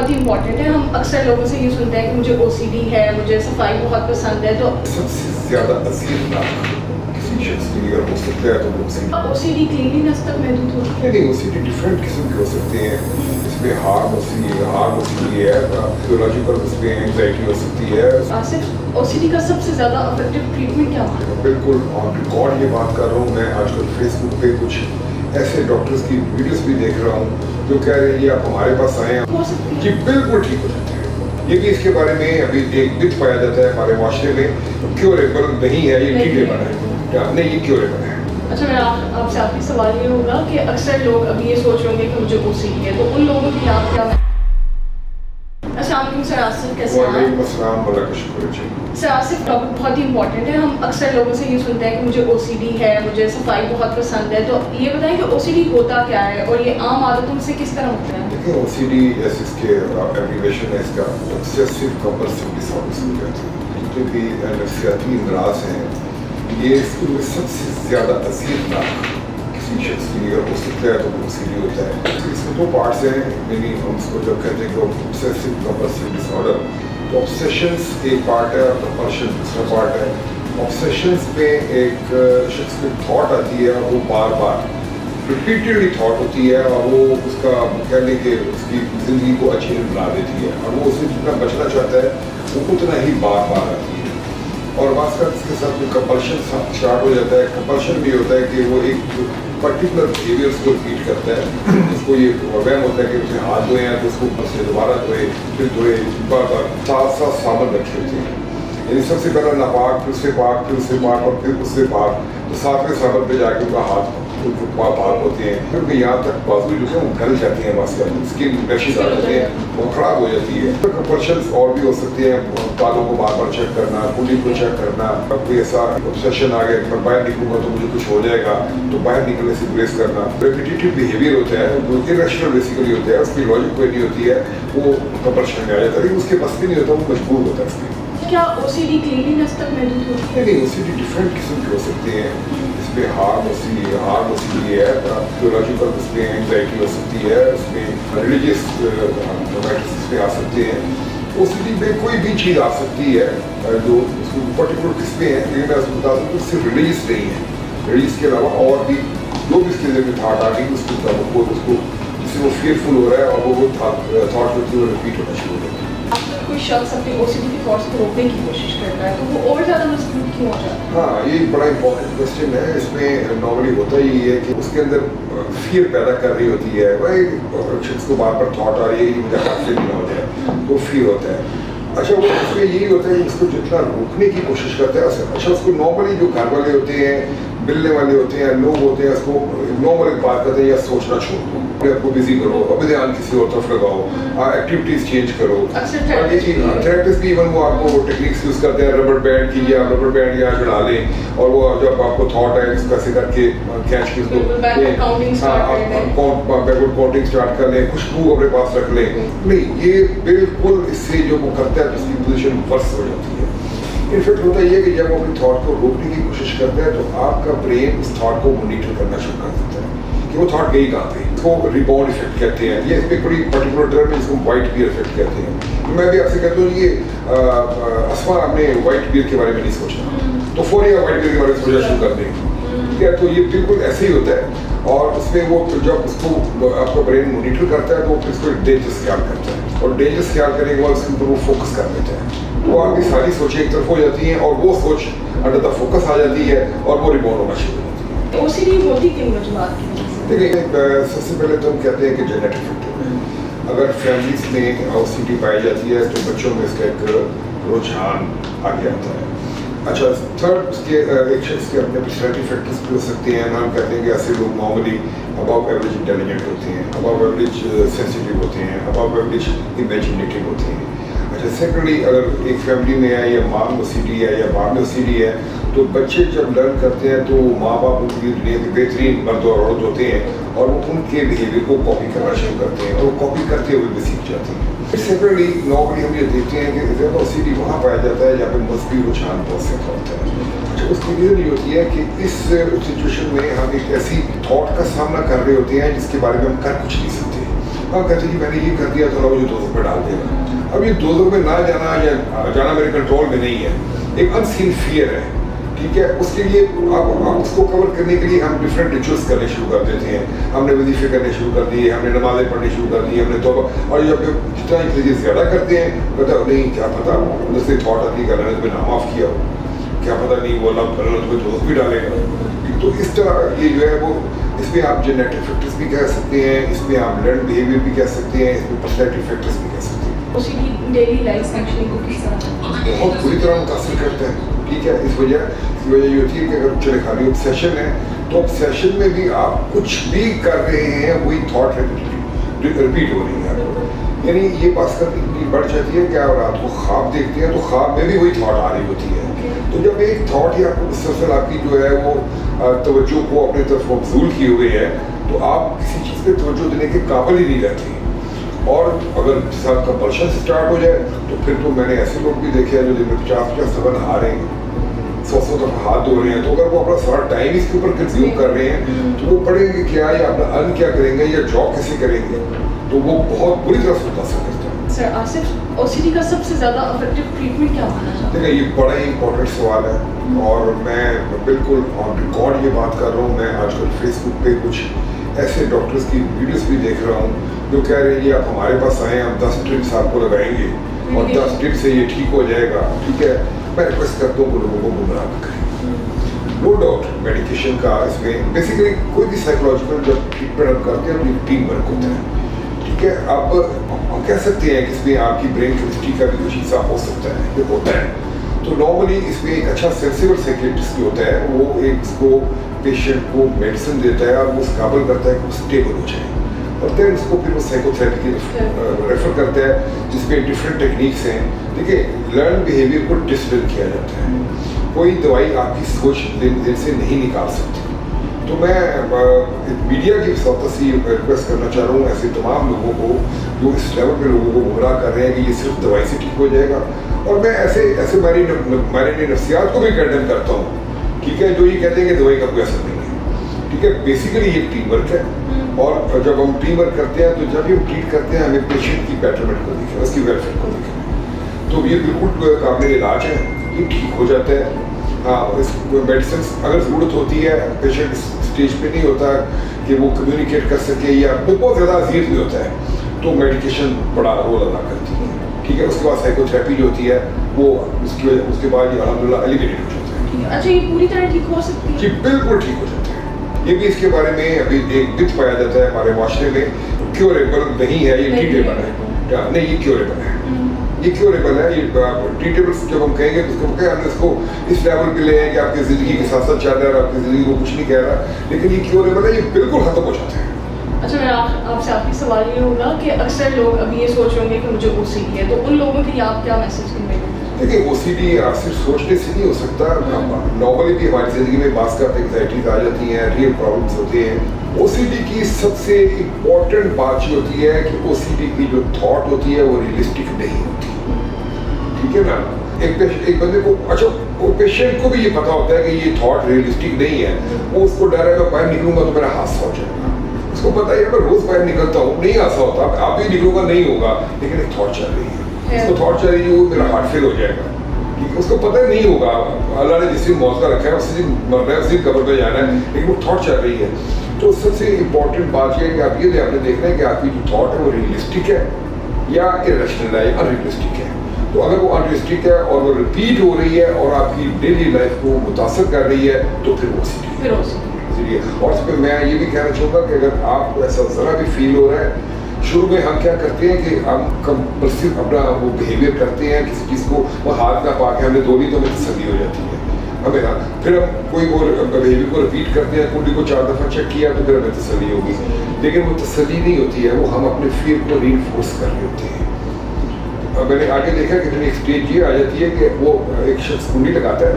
بہت ہی امپورٹنٹ ہے. ہم اکثر لوگوں سے یہ سنتے ہیں کہ مجھے OCD ہے, مجھے صفائی بہت پسند ہے. تو سب سے زیادہ اذیتناک کسی شخص کی اگر ہو سکتا ہے تو وہ OCD کلیننس تک محدود ہوتی ہے. نہیں, OCD ڈفرینٹ قسم کے ہو سکتے ہیں. اس میں ہارم OCD ہے, فیزیولوجیکل اس میں اینگزائٹی ہو سکتی ہے. آصف, OCD کا سب سے زیادہ افیکٹو ٹریٹمنٹ کیا ہوتا ہے؟ بالکل آن ریکارڈ یہ بات کر رہا ہوں. میں آج کل فیس بک پہ کچھ ایسے ڈاکٹرز کی ویڈیوز بھی دیکھ رہا ہوں جو کہہ رہے ہیں یہ آپ ہمارے پاس آئے ہیں ہو سکتی جی ہے بالکل ٹھیک ہو جاتے ہیں. یہ بھی اس کے بارے میں ابھی ایک مت پایا جاتا ہے ہمارے معاشرے میں, کیوریبل نہیں ہے, یہ ٹریٹیبل ہے. نہیں, یہ کیوریبل ہے. اچھا, میرا آپ سے آخری سوال یہ ہوگا کہ اکثر لوگ ابھی یہ سوچ رہے ہوں گے کہ مجھے OCD ہے, تو ان لوگوں کے لیے آپ کیا؟ السلام علیکم سر آصف, کیسے ہیں؟ وعلیکم السلام, اللہ کا شکر ہے. سر آصف, ٹاپک بہت ہی امپورٹنٹ ہے. ہم اکثر لوگوں سے یہ سنتے ہیں کہ مجھے OCD ہے, مجھے صفائی بہت پسند ہے. تو یہ بتائیں کہ OCD ہوتا کیا ہے اور یہ عام عادتوں سے کس طرح ہوتا ہے؟ دیکھیں, OCD جیسے اس کے ایبریویشن ہے اس کا obsessive compulsive disorder سے کہتے ہیں. جتنے بھی نفسیاتی امراض ہیں یہ اس کے سب سے زیادہ اذیتناک کسی شخص کی اگر ہو سکتا ہے تو وہ OCD ہوتا ہے. اس میں دو پارٹس ہیں, یعنی ہم اس کو جب کہتے ہیں کہ obsessive compulsive disorder, تو obsessions ایک پارٹ ہے اور compulsion دوسرا پارٹ ہے. obsessions میں ایک شخص کی تھاٹ آتی ہے اور وہ بار بار ریپیٹڈلی تھاٹ ہوتی ہے اور وہ اس کا کہہ لیں کہ اس کی زندگی کو اچھی بنا دیتی ہے اور وہ اسے جتنا بچنا چاہتا ہے وہ اتنا ہی بار بار آتی ہے. اور بعض کا اس کے ساتھ جو کمپلشن اسٹارٹ ہو جاتا ہے. کمپلشن بھی ہوتا ہے کہ وہ ایک پرٹیکولر بیہیویئرس کو ریپیٹ کرتا ہے. اس کو یہ وہم ہوتا ہے کہ اسے ہاتھ دھوئے ہیں تو اس کو اوپر سے دوبارہ دھوئے, پھر دھوئے, بار بار ساتھ صابن رکھے ہوتے ہیں. یعنی سب سے پہلا ناپاک, پھر اس سے پاک, پھر اس سے پاک اور پھر اس سے پاک, تو ساتویں صابن پہ جا کے ان کا ہاتھ پاک ہوتے ہیں. کیونکہ یہاں تک بازو جو ہے وہ گل جاتی ہیں, واسطے اسکن ریشز آ جاتے ہیں, وہ خراب ہو جاتی ہے. کمپلشنس اور بھی ہو سکتے ہیں, بالوں کو بار بار چیک کرنا, کنڈی کو چیک کرنا. کوئی ایسا obsession آ گیا کہ میں باہر نکلوں گا تو مجھے کچھ ہو جائے گا, تو باہر نکلنے سے گریز کرنا. ریپیٹیٹیو بیہیویئر ہوتا ہے جو irrational بیسیکلی ہوتا ہے, اس کی لاجک کوئی نہیں ہوتی ہے, وہ کمپلشن میں آ جاتا ہے. لیکن اس کے بس بھی نہیں ہوتا, وہ مجبور ہوتا ہے اس کے. کیا OCD کلیننس تک محدود ہوتی ہے؟ نہیں, OCD ڈفرینٹ قسم کے ہو سکتے ہیں. اس میں ہارم OCD ہے, فیزیولوجیکل اس میں اینگزائٹی ہو سکتی ہے, اس میں ریلیجیس میٹرس اس میں آ سکتے ہیں. OCD میں کوئی بھی چیز آ سکتی ہے جو اس کو پرٹیکولر قسمیں ہیں, لیکن میں اس کو بتا دوں کہ صرف ریلیجیس نہیں ہے. ریلیجیس کے علاوہ اور بھی جو بھی اس کے ذریعے تھاٹ آ گئی اس کو جس سے وہ فیئرفل ہو رہا ہے اور وہ تھاٹ جو ہے وہ ریپیٹ ہونا شروع ہو جاتا ہے. کوئی شخص اپنے OCD کی تھاٹس کو روکنے کی کوشش کرتا ہے تو وہ اور زیادہ مضبوط کیوں ہو جاتا ہے؟ ہاں, یہ بڑا امپورٹنٹ کوشچن ہے. اس میں نارملی ہوتا ہی ہے کہ اس کے اندر فیئر پیدا کر رہی ہوتی ہے. بھائی شخص کو بار بار تھاٹ آ رہی ہے کہ مجھے ہاتھ سے نہیں ہو جائے, تو فیئر ہوتا ہے. اچھا, وہ اس میں یہی ہوتا ہے کہ اس کو جتنا روکنے کی کوشش کرتا ہے. اچھا, اس کو نارملی جو گھر والے ہوتے ہیں, ملنے والے ہوتے ہیں, لوگ ہوتے ہیں, اس کو نارمل بات کرتے ہیں یا سوچنا چھوڑ دو, اپنے آپ کو بزی کرو, اپنے دھیان کسی اور طرف لگاؤ, ایکٹیویٹیز چینج کرو. تھراپسٹ بھی ایون وہ آپ کو ٹیکنیکس یوز کرتے ہیں, ربر بینڈ کیجیے, آپ ربر بینڈ یہاں چڑھا لیں اور وہ جب آپ کو تھاٹ ہے اس کو ایسے کر کے کھینچ کے اس کو بیکورڈ کاؤنٹنگ اسٹارٹ کر لیں, خوشبو اپنے پاس رکھ لیں. نہیں, یہ بالکل اس سے جو وہ کرتا ہے اس کی پوزیشن ورس ہو جاتی ہے. انفیکٹ ہوتا یہ ہے کہ جب وہ اپنے تھاٹ کو روکنے کی کوشش کرتا ہے تو آپ کا برین اس تھاٹ کو مانیٹر کرنا شروع کر دیتا ہے کہ وہ تھاٹ گئی کہاں پہ. اس کو ریباؤنڈ افیکٹ کہتے ہیں. یہ اس میں بڑی پرٹیکولر ٹرم ہے جس کو وائٹ بیئر افیکٹ کہتے ہیں. میں بھی آپ سے کہتا ہوں یہ اسما آپ نے وائٹ بیئر کے بارے میں نہیں سوچنا, تو فوری آپ وائٹ بیئر کے بارے میں سوچنا شروع کر دیں. ٹھیک ہے, تو یہ بالکل ایسے ہی ہوتا ہے. اور اس میں وہ جب اس کو آپ کا برین مانیٹر کرتا ہے تو اس کو ڈینجرس خیال کرتا ہے, اور ڈینجرس خیال کرنے کے بعد اس کے اوپر وہ فوکس کر دیتا ہے. وہ آپ کی ساری سوچیں ایک طرف ہو جاتی ہیں اور وہ سوچ انڈر دا فوکس آ جاتی ہے اور وہ ریباؤنڈ ہونا شروع ہو جاتی ہے. OCD ہوتی کن وجوہات کی وجہ سے؟ دیکھیں, سب سے پہلے تو ہم کہتے ہیں کہ جینیٹک فیکٹر ہے. اگر فیملیز میں OCD پائی جاتی ہے تو بچوں میں اس کا ایک رجحان آگے آتا ہے. اچھا, تھرڈ اس کے ایک شخص کے اپنے پرسنالٹی فیکٹرس بھی ہو سکتے ہیں. ہم کہتے ہیں کہ ایسے لوگ نارملی ابو ایوریج انٹیلیجنٹ ہوتے ہیں, ابو ایوریج سینسیٹیو ہوتے ہیں, ابو ایوریج امیجنیٹو ہوتے ہیں. اچھا, سیکنڈلی اگر ایک فیملی میں ہے یا ماں میں OCD ہے یا باپ میں OCD ہے تو بچے جب لرن کرتے ہیں تو ماں باپ ان کی دنیا کے بہترین مرد اور عورت ہوتے ہیں اور وہ ان کے بیہیویئر کو کاپی کرنا شروع کرتے ہیں اور وہ کاپی کرتے ہوئے بھی سیکھ جاتے ہیں. سیکنڈلی نارملی ہم یہ دیکھتے ہیں کہ زیادہ OCD وہاں پایا جاتا ہے جہاں پہ مذہبی رجحان بہت زیادہ ہوتا ہے. اچھا, اس کی ریزن یہ ہوتی ہے کہ اس سچویشن میں ہم ایک ایسی تھاٹ کا سامنا کر رہے ہوتے ہیں جس کے بارے میں ہم کر کچھ نہیں سکتے. हम कहते हैं कि मैंने ये कर दिया तो मुझे दोजों में डाल देगा। अब ये दोजों में ना जाना या जाना मेरे कंट्रोल में नहीं है, एक अनसीन फियर है, ठीक है। उसके लिए आप उसको कवर करने के लिए हम डिफरेंट रिचुअल्स करने शुरू कर देते हैं। हमने वजीफे करने शुरू कर दिए, हमने नमाजें पढ़नी शुरू कर दी, हमने तौबा, और जब जितना चीज़ें ज़्यादा करते हैं पता नहीं क्या पता अंदर से थॉट आती है कि अल्लाह ने तुम्हें नामाफ़ किया हो, क्या पता नहीं वो अल्लाह तुम्हें दोस्त भी डालेगा। तो इस तरह ये जो है वो, इसमें आप जेनेटिक फैक्टर्स भी कह सकते हैं, इसमें आप लर्न बिहेवियर भी कह सकते हैं, इसमें पर्सनैलिटी फैक्टर्स भी कह सकते हैं। ओसीडी डेली लाइफ एक्चुअली को किस तरह बहुत बुरी तरह मुतासर करता है, ठीक है। इसकी वजह ये होती है कि अगर चले खाली ऑब्सेशन है तो ऑब्सेशन में भी आप कुछ भी कर रहे हैं वही थॉट रिपीट हो रही है आपको, यानी ये बात कर इतनी बढ़ जाती है कि आप रात को ख्वाब देखते हैं तो ख्वाब में भी वही थॉट आ रही होती है। तो जब एक थॉट ही आपको मुसलसल आपकी जो है वो तवज्जो को अपनी तरफ मबजूल किए हुए है तो आप किसी चीज़ पे तवज्जो देने के काबिल ही नहीं रहती। और अगर जैसे आपका कंपल्शन स्टार्ट हो जाए तो फिर तो मैंने ऐसे लोग भी देखे हैं जो दिन में 50-50 दफ़ा नहा रहे हैं, 100 दफ़ा हाथ धो रहे हैं। तो अगर वो अपना सारा टाइम इसके ऊपर कंज्यूम कर रहे हैं तो वो पढ़ेंगे क्या या अपना अर्न क्या करेंगे या जॉब कैसे करेंगे, तो वो बहुत बुरी तरह से मुतासर करता है। सर आसिफ, ओसीडी का सबसे ज़्यादा इफेक्टिव ट्रीटमेंट क्या माना जाता है? देखिए ये बड़ा ही इंपॉर्टेंट सवाल है और मैं बिल्कुल ऑन रिकॉर्ड ये बात कर रहा हूँ। मैं आजकल फेसबुक पे कुछ ऐसे डॉक्टर्स की वीडियोस भी देख रहा हूँ जो कह रहे हैं कि आप हमारे पास आएँ, हम 10 टिप्स आपको लगाएंगे और 10 टिप्स से ये ठीक हो जाएगा, ठीक है। मैं रिक्वेस्ट करता हूँ कि लोगों को गुमराह न करें। नो डाउट मेडिकेशन का इसमें बेसिकली कोई भी साइकोलॉजिकल जब ट्रीटमेंट हम करते हैं तो एक टीम वर्क होता है, ठीक है। अब हम कह सकते हैं कि इसमें आपकी ब्रेन केमिस्ट्री का भी कुछ हिस्सा हो सकता है, ये होता है। तो नॉर्मली इसमें एक अच्छा सेंसिबल साइकियाट्रिस्ट जो होता है वो एक इसको पेशेंट को मेडिसिन देता है और वो उस काबिल करता है कि वो स्टेबल हो जाए और फिर उसको फिर वो साइकोथेरेपी की रेफर करता है जिसमें डिफरेंट टेक्निक्स हैं। देखिए लर्न बिहेवियर को डिसऑर्डर किया जाता है, कोई दवाई आपकी सोच दिन से नहीं निकाल सकती। तो मैं मीडिया की वसावत से रिक्वेस्ट करना चाह रहा हूँ ऐसे तमाम लोगों को जो इस लेवल पे लोगों को गुमराह कर रहे हैं कि ये सिर्फ दवाई से ठीक हो जाएगा, और मैं ऐसे मायने नफ्सियात को भी कंडेम करता हूँ, ठीक है, जो ये कहते हैं कि दवाई का कोई असर नहीं है, ठीक है। बेसिकली ये टीम वर्क है और जब हम टीम वर्क करते हैं तो जब भी हम ट्रीट करते हैं हमें पेशेंट की बेटरमेंट को देखें, उसकी वेलफेयर को देखें, तो ये बिल्कुल काबिल इलाज है, ये ठीक हो जाता है। हाँ, इस मेडिसिन अगर ज़रूरत होती है, पेशेंट स्टेज पे नहीं होता कि वो कम्युनिकेट कर सके या बहुत ज़्यादा अजीज भी होता है तो मेडिकेशन बड़ा रोल अदा करती है, ठीक है। उसके बाद साइकोथेरेपी जो होती है वो उसके बाद ये अल्हम्दुलिल्लाह एलिमिनेट हो जाता है। अच्छा, ये पूरी तरह ठीक हो सकती है? जी बिल्कुल ठीक हो जाता है। ये भी इसके बारे में अभी एक मिथ पाया जाता है हमारे माशरे में, क्योरेबल नहीं है, ये ट्रीटेबल है। नहीं, ये क्योरेबल है, ये क्योरेबल है। ये ट्रीटेबल जब हम कहेंगे तो उसको कहें हमने इसको इस लेवल पे ले कि आपकी ज़िंदगी के साथ साथ चल रहा है और आपकी ज़िंदगी को कुछ नहीं कह रहा, लेकिन ये क्योरेबल है, ये बिल्कुल ख़त्म हो जाता है। अच्छा, मेरा आपसे आखिरी सवाल ये होगा कि अक्सर लोग अभी ये सोच रहे होंगे कि मुझे ओसीडी है, तो उन लोगों के लिए आप क्या मैसेज कन्वे करेंगे? देखिए ओसीडी सिर्फ सोचने से नहीं हो सकता, नॉर्मली भी हमारी ज़िंदगी में बास का एंग्जाइटीज आ जाती हैं, रियल प्रॉब्लम्स होते हैं। ओसीडी की सबसे इम्पॉर्टेंट बात ये होती है कि ओसीडी की जो थॉट होती है वो रियलिस्टिक नहीं होती, ठीक है ना। एक बंदे को, अच्छा वो पेशेंट को भी ये पता होता है कि ये थॉट रियलिस्टिक नहीं है, वो उसको डर है मैं बाहर निकलूंगा तो मेरा हादसा हो जाएगा, उसको पता है मैं रोज़ बाहर निकलता हूँ नहीं हादसा होता, आप भी निकलूंगा नहीं होगा, लेकिन एक थॉट चल रही है, उसको थॉट चल रही है वो मेरा हार्ट फेल हो जाएगा, ठीक है। उसको पता नहीं होगा अल्लाह ने जिस दिन मौत का रखा है उसी दिन मरना है, उसी दिन कब्र पे जाना है, लेकिन वो थॉट चल रही है। तो सबसे इम्पोर्टेंट बात यह है कि आप ये आपने देखना है कि आपकी जो थॉट है वो रियलिस्टिक है या इरेशनल है, अनरियलिस्टिक है। तो अगर वो अनरियलिस्टिक है और वो रिपीट हो रही है और आपकी डेली लाइफ को मुतासर कर रही है तो फिर वो सीधी है। और इस पर मैं ये भी कहना चाहूँगा कि अगर आपको ऐसा ज़रा भी फील हो रहा है, शुरू में हम क्या करते हैं कि हम कंपल्सिव अपना वो बिहेवियर करते हैं, किसी चीज़ को वो हाथ ना पा के हमने धो ली तो हमें तसल्ली हो जाती है हमें, फिर हम कोई वो बिहेवियर को रिपीट करते हैं, कुंडी को 4 दफ़ा चेक किया तो फिर हमें तसल्ली होगी, लेकिन वो तसल्ली नहीं होती है, वो हम अपने फियर को रीइंफोर्स कर रहे होते हैं। मैंने आगे देखा कि एक स्टेज ये आ जाती है कि वो एक शख्स कुंडी लगाता है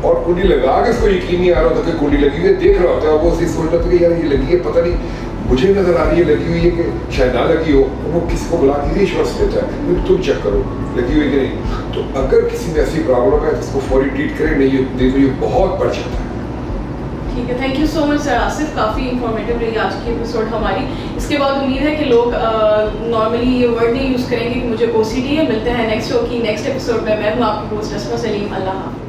और कुंडी लगा के उसको यकीन नहीं आ रहा होता कि कुंडी लगी हुई है, देख रहा होता है, वो सोच रहा था कि यार ये लगी है, पता नहीं मुझे नजर आ रही है लगी हुई है कि शायद ना लगी हो, वो किसी को बुला के विश्वास देता है तुम चेक करो लगी हुई कि नहीं। तो अगर किसी में ऐसी प्रॉब्लम है तो उसको फौरी ट्रीट करें, नहीं देखो ये बहुत बढ़ जाता है। ठीक है, thank you so much sir Asif, काफ़ी इंफॉर्मेटिव रही आज की एपिसोड हमारी। इसके बाद उम्मीद है कि लोग نارملی یہ ورڈ نہیں یوز کریں گے کہ مجھے OCD ہے. ملتے ہیں نیکسٹ ایپیسوڈ میں. میں ہوں آپ کی ہوسٹ اسما سلیم. اللہ حافظ.